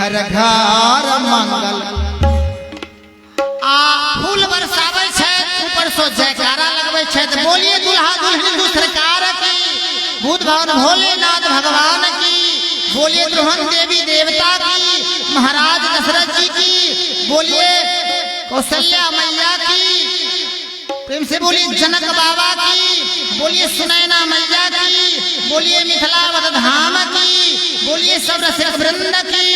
घर घर मंगल। फूल बरसावे छे ऊपर सो जयकारा लगवे छे। बोलिए दुल्हा दुल्हन सरकार की, भूत भवन भोलेनाथ भगवान की, बोलिए द्रोहन देवी देवता की, महाराज दशरथ जी की, बोलिए कौशल्या मैया की, प्रेम से बोलिए जनक बाबा की, बोलिए सुनैना मैया की, बोलिए मिथिलावत धाम की, बोलिए सब रसिक वृंद की।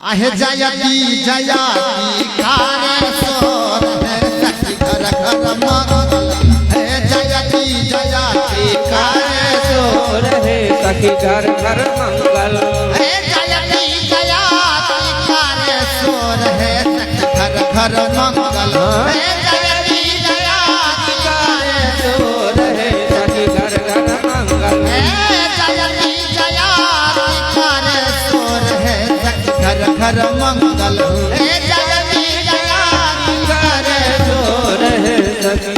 आहे जयती जयती कार सोर है सखी घर घर मंगल। है जयती जयती कार सोर है सखी घर घर मंगल। है जयती जयती कार सोर है सखी घर घर मंगल। है जयती जयती कार सोर है सखी घर घर मंगल। है जयती जयती कार सोर है सखी घर घर मंगल। है जयती जयती कार सोर है सखी।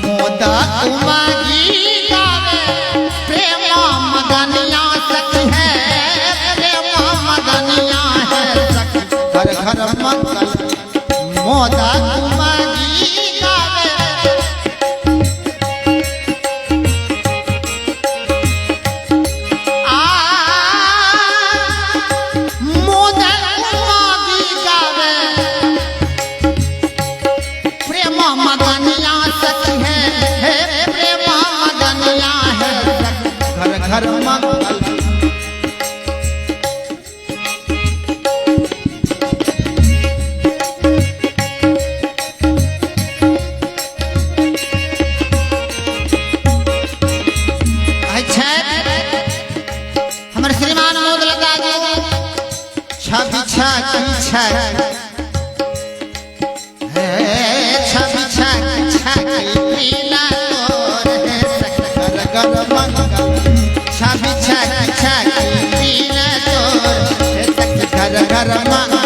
मोदक उमागी गावे प्रेम मदनिया सखी है, प्रेम मदनिया है सखी। घर घर मंगल। मोदक उमागी गावे मोदक उमागी गावे प्रेम मदनिया सखी है, प्रेम मदनिया है सखी। घर घर मंगल। हमारे श्रीमान मोद लगा जी छवि छकी छकी छवि छकी छकी पीला तोर है सखी। घर घर मंगल। छवि छकी छकी पीला तोर है सखी। घर घर मंगल।